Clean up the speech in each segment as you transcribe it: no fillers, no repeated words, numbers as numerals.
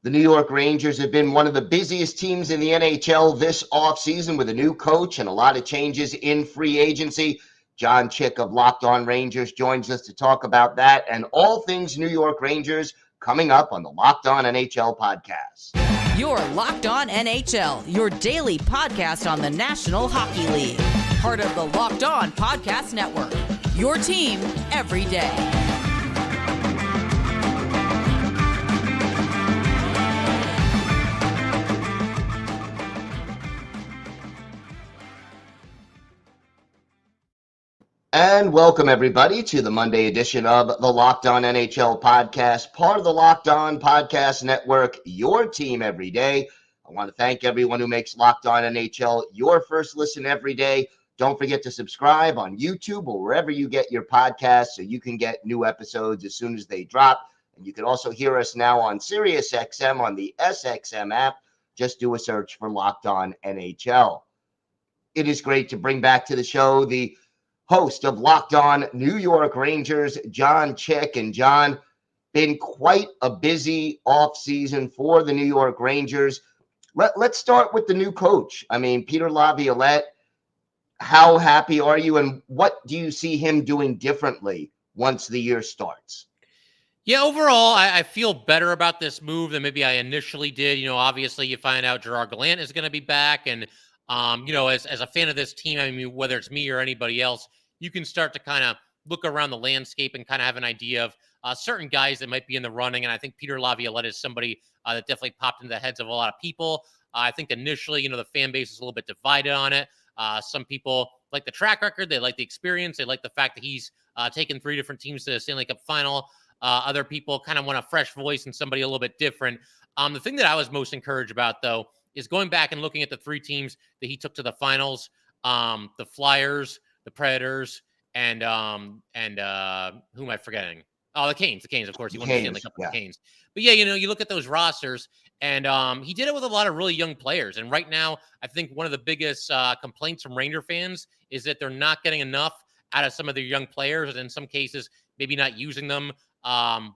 The New York Rangers have been one of the busiest teams in the NHL this offseason with a new coach and a lot of changes in free agency. John Chik of Locked On Rangers joins us to talk about that and all things New York Rangers coming up on the Locked On NHL podcast. You're Locked On NHL, your daily podcast on the National Hockey League. Part of the Locked On Podcast Network, your team every day. And welcome, everybody, to the Monday edition of the Locked On NHL podcast, part of the Locked On Podcast Network, your team every day. I want to thank everyone who makes Locked On NHL your first listen every day. Don't forget to subscribe on YouTube or wherever you get your podcasts so you can get new episodes as soon as they drop. And you can also hear us now on SiriusXM on the SXM app. Just do a search for Locked On NHL. It is great to bring back to the show the host of Locked On New York Rangers, John Chik. And John, been quite a busy offseason for the New York Rangers. Let's start with the new coach. I mean, Peter Laviolette, how happy are you, and what do you see him doing differently once the year starts? Yeah, overall, I feel better about this move than maybe I initially did. You know, obviously you find out Gerard Gallant is going to be back, and as a fan of this team, I mean, whether it's me or anybody else, you can start to kind of look around the landscape and kind of have an idea of certain guys that might be in the running. And I think Peter Laviolette is somebody that definitely popped into the heads of a lot of people. I think initially, the fan base is a little bit divided on it. Some people like the track record. They like the experience. They like the fact that he's taken 3 different teams to the Stanley Cup final. Other people kind of want a fresh voice and somebody a little bit different. The thing that I was most encouraged about, though, is going back and looking at the 3 teams that he took to the finals, the Flyers, the Predators, and who am I forgetting? Oh, the Canes. The Canes, of course. He won the Stanley Cup with the Canes. But yeah, you look at those rosters, and he did it with a lot of really young players. And right now, I think one of the biggest complaints from Ranger fans is that they're not getting enough out of some of their young players, and in some cases, maybe not using them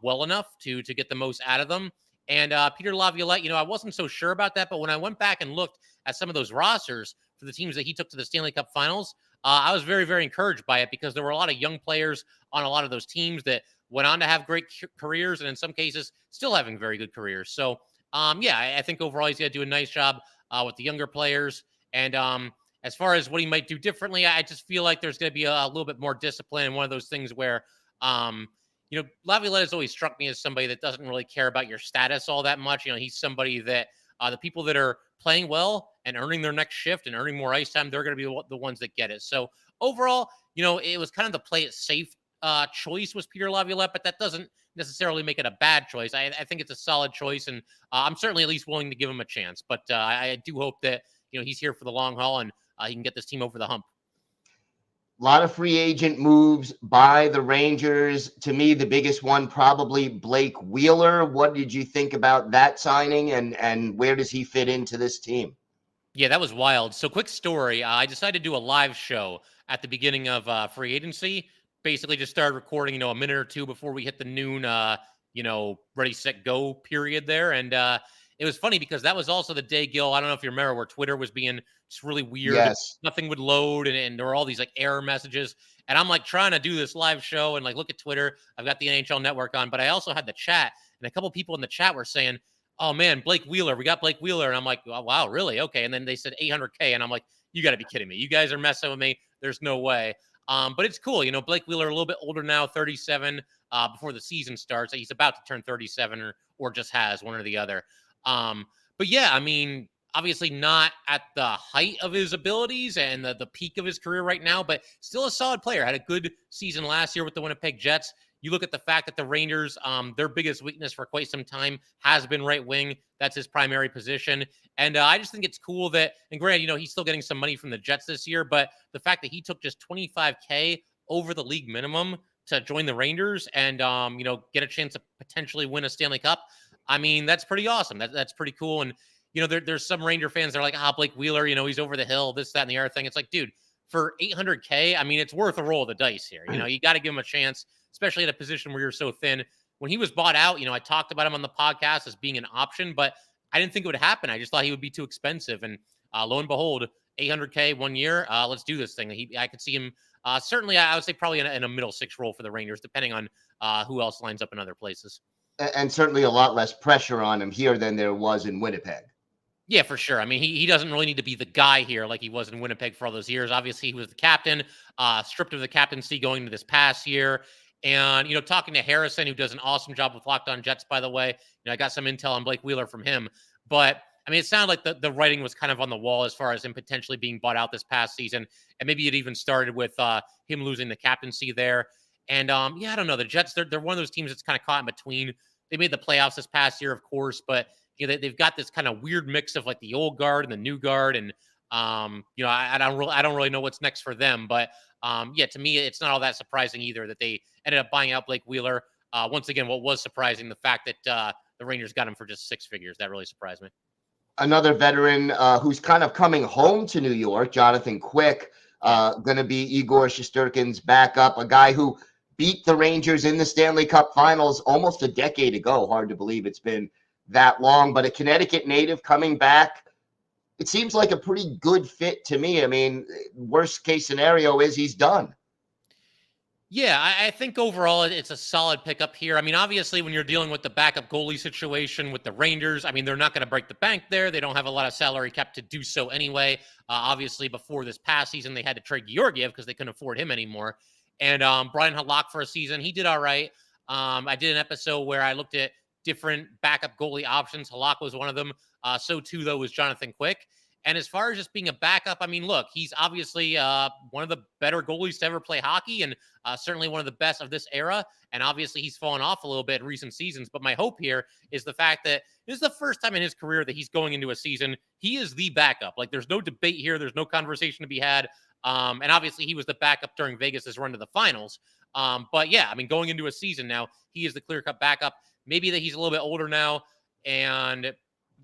well enough to get the most out of them. And Peter Laviolette, I wasn't so sure about that, but when I went back and looked at some of those rosters for the teams that he took to the Stanley Cup finals, I was very, very encouraged by it because there were a lot of young players on a lot of those teams that went on to have great careers and in some cases still having very good careers. So, I think overall he's going to do a nice job with the younger players. And as far as what he might do differently, I just feel like there's going to be a little bit more discipline. And one of those things where, Laviolette has always struck me as somebody that doesn't really care about your status all that much. He's somebody that the people that are playing well and earning their next shift and earning more ice time, they're going to be the ones that get it. So overall, it was kind of the play it safe choice was Peter Laviolette, but that doesn't necessarily make it a bad choice. I think it's a solid choice, and I'm certainly at least willing to give him a chance. But I do hope that he's here for the long haul and he can get this team over the hump. A lot of free agent moves by the Rangers. To me, the biggest one probably Blake Wheeler. What did you think about that signing, and where does he fit into this team? Yeah, that was wild. So quick story. I decided to do a live show at the beginning of free agency. Basically just started recording, a minute or two before we hit the noon, ready, set, go period there. And it was funny because that was also the day, Gil, I don't know if you remember, where Twitter was being just really weird. Yes. Nothing would load, and there were all these error messages. And I'm trying to do this live show and look at Twitter. I've got the NHL Network on, but I also had the chat, and a couple people in the chat were saying, "Oh man, Blake Wheeler, we got Blake Wheeler." And I'm like, oh, wow, really? Okay. And then they said 800K, and I'm like, you got to be kidding me. You guys are messing with me. There's no way. But it's cool. Blake Wheeler a little bit older now, 37 before the season starts. He's about to turn 37 or just has one or the other. But yeah, I mean, obviously not at the height of his abilities and the peak of his career right now, but still a solid player. Had a good season last year with the Winnipeg Jets. You look at the fact that the Rangers, their biggest weakness for quite some time has been right wing. That's his primary position. And I just think it's cool that, and granted, he's still getting some money from the Jets this year, but the fact that he took just $25K over the league minimum to join the Rangers and, get a chance to potentially win a Stanley Cup, I mean, that's pretty awesome. That's pretty cool. And, there's some Ranger fans that are like, Blake Wheeler, he's over the hill, this, that, and the other thing. It's like, dude, for $800K, I mean, it's worth a roll of the dice here. You got to give him a chance, especially at a position where you're so thin. when he was bought out, I talked about him on the podcast as being an option, but I didn't think it would happen. I just thought he would be too expensive. And lo and behold, $800K 1 year. Let's do this thing. I could see him certainly, I would say probably in a middle six role for the Rangers, depending on who else lines up in other places. And certainly a lot less pressure on him here than there was in Winnipeg. Yeah, for sure. I mean, he doesn't really need to be the guy here like he was in Winnipeg for all those years. Obviously, he was the captain, stripped of the captaincy going into this past year. And, talking to Harrison, who does an awesome job with Locked On Jets, by the way, I got some intel on Blake Wheeler from him. But, I mean, it sounded like the writing was kind of on the wall as far as him potentially being bought out this past season. And maybe it even started with him losing the captaincy there. And, I don't know. The Jets, they're one of those teams that's kind of caught in between. They made the playoffs this past year, of course, but they've got this kind of weird mix of like the old guard and the new guard, and I don't really know what's next for them. But to me, it's not all that surprising either that they ended up buying out Blake Wheeler. Once again, what was surprising, the fact that the Rangers got him for just six figures, that really surprised me. Another veteran who's kind of coming home to New York, Jonathan Quick, going to be Igor Shesterkin's backup, a guy who beat the Rangers in the Stanley Cup Finals almost a decade ago. Hard to believe it's been that long, but a Connecticut native coming back, it seems like a pretty good fit to me. I mean, worst case scenario is he's done. Yeah, I think overall it's a solid pickup here. I mean, obviously, when you're dealing with the backup goalie situation with the Rangers, I mean, they're not going to break the bank there. They don't have a lot of salary cap to do so anyway. Obviously, before this past season, they had to trade Georgiev because they couldn't afford him anymore. And Brian Halak for a season, he did all right. I did an episode where I looked at different backup goalie options. Halak was one of them. So too, though, was Jonathan Quick. And as far as just being a backup, I mean, look, he's obviously one of the better goalies to ever play hockey, and certainly one of the best of this era. And obviously, he's fallen off a little bit in recent seasons. But my hope here is the fact that this is the first time in his career that he's going into a season. He is the backup. Like, there's no debate here. There's no conversation to be had. And obviously, he was the backup during Vegas's run to the finals. But yeah, I mean, going into a season now, he is the clear-cut backup. Maybe that he's a little bit older now, and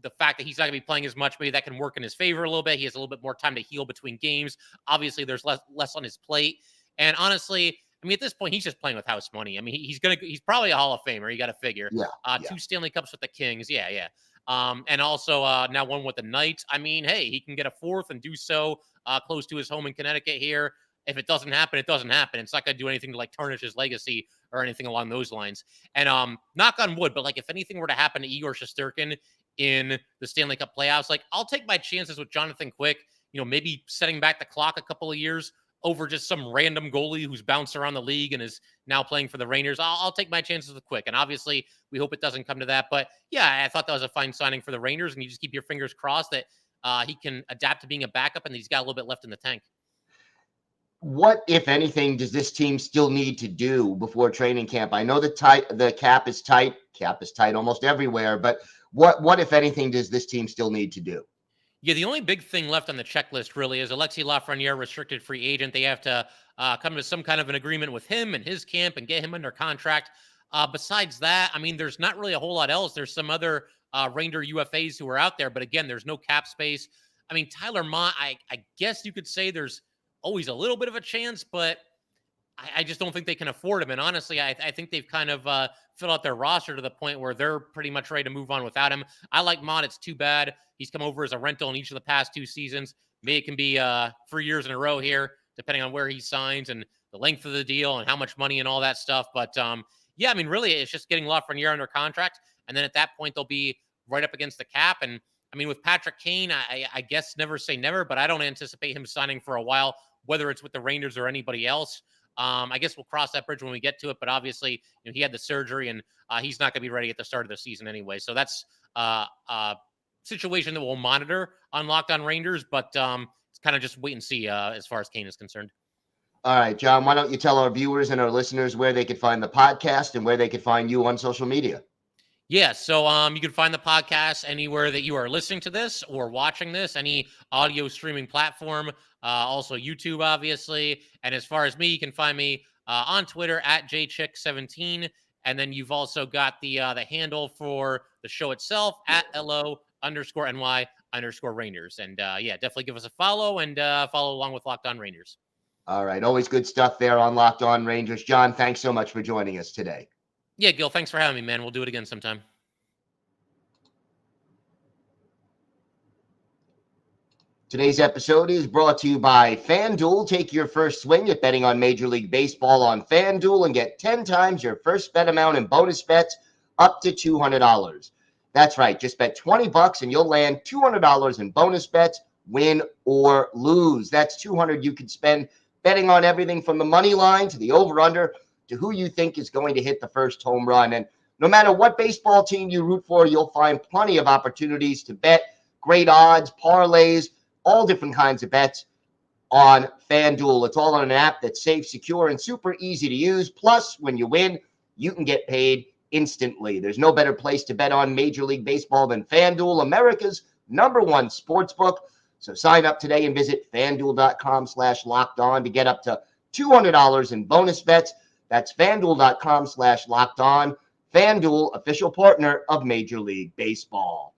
the fact that he's not going to be playing as much, maybe that can work in his favor a little bit. He has a little bit more time to heal between games. Obviously, there's less on his plate. And honestly, I mean, at this point, he's just playing with house money. I mean, he's probably a Hall of Famer. You got to figure. Yeah. 2 Stanley Cups with the Kings. Yeah. And also now one with the Knights. I mean, hey, he can get a 4th and do so close to his home in Connecticut here. If it doesn't happen, it doesn't happen. It's not going to do anything to like tarnish his legacy or anything along those lines. And knock on wood, but like if anything were to happen to Igor Shesterkin in the Stanley Cup playoffs, like I'll take my chances with Jonathan Quick, maybe setting back the clock a couple of years over just some random goalie who's bounced around the league and is now playing for the Rangers. I'll take my chances with Quick. And obviously we hope it doesn't come to that, but yeah, I thought that was a fine signing for the Rangers, and you just keep your fingers crossed that he can adapt to being a backup and he's got a little bit left in the tank. What, if anything, does this team still need to do before training camp? I know the cap is tight. Cap is tight almost everywhere, but what, if anything, does this team still need to do? Yeah, the only big thing left on the checklist really is Alexis Lafreniere, restricted free agent. They have to come to some kind of an agreement with him and his camp and get him under contract. Besides that, I mean, there's not really a whole lot else. There's some other Ranger UFAs who are out there, but again, there's no cap space. I mean, Tyler Mott, I guess you could say there's always a little bit of a chance, but I just don't think they can afford him. And honestly, I think they've kind of filled out their roster to the point where they're pretty much ready to move on without him. I like Mott. It's too bad he's come over as a rental in each of the past 2 seasons. Maybe it can be 3 years in a row here, depending on where he signs and the length of the deal and how much money and all that stuff. But yeah, I mean, really, it's just getting Lafreniere under contract. And then at that point, they'll be right up against the cap. And I mean, with Patrick Kane, I guess never say never, but I don't anticipate him signing for a while, whether it's with the Rangers or anybody else. I guess we'll cross that bridge when we get to it, but obviously he had the surgery and he's not going to be ready at the start of the season anyway. So that's a situation that we'll monitor on Locked On Rangers, but it's kind of just wait and see as far as Kane is concerned. All right, John, why don't you tell our viewers and our listeners where they could find the podcast and where they could find you on social media? Yeah, so you can find the podcast anywhere that you are listening to this or watching this, any audio streaming platform, also YouTube, obviously. And as far as me, you can find me on Twitter at jchik17. And then you've also got the handle for the show itself at LO_NY_Rangers. And yeah, definitely give us a follow and follow along with Locked On Rangers. All right, always good stuff there on Locked On Rangers. John, thanks so much for joining us today. Yeah, Gil, thanks for having me, man. We'll do it again sometime. Today's episode is brought to you by FanDuel. Take your first swing at betting on Major League Baseball on FanDuel and get 10 times your first bet amount in bonus bets up to $200. That's right. Just bet $20 and you'll land $200 in bonus bets, win or lose. That's $200 you could spend betting on everything from the money line to the over-under to who you think is going to hit the first home run. And no matter what baseball team you root for, you'll find plenty of opportunities to bet, great odds, parlays, all different kinds of bets on FanDuel. It's all on an app that's safe, secure, and super easy to use. Plus, when you win, you can get paid instantly. There's no better place to bet on Major League Baseball than FanDuel, America's #1 sportsbook. So sign up today and visit FanDuel.com/lockedon to get up to $200 in bonus bets. That's FanDuel.com/lockedon. FanDuel, official partner of Major League Baseball.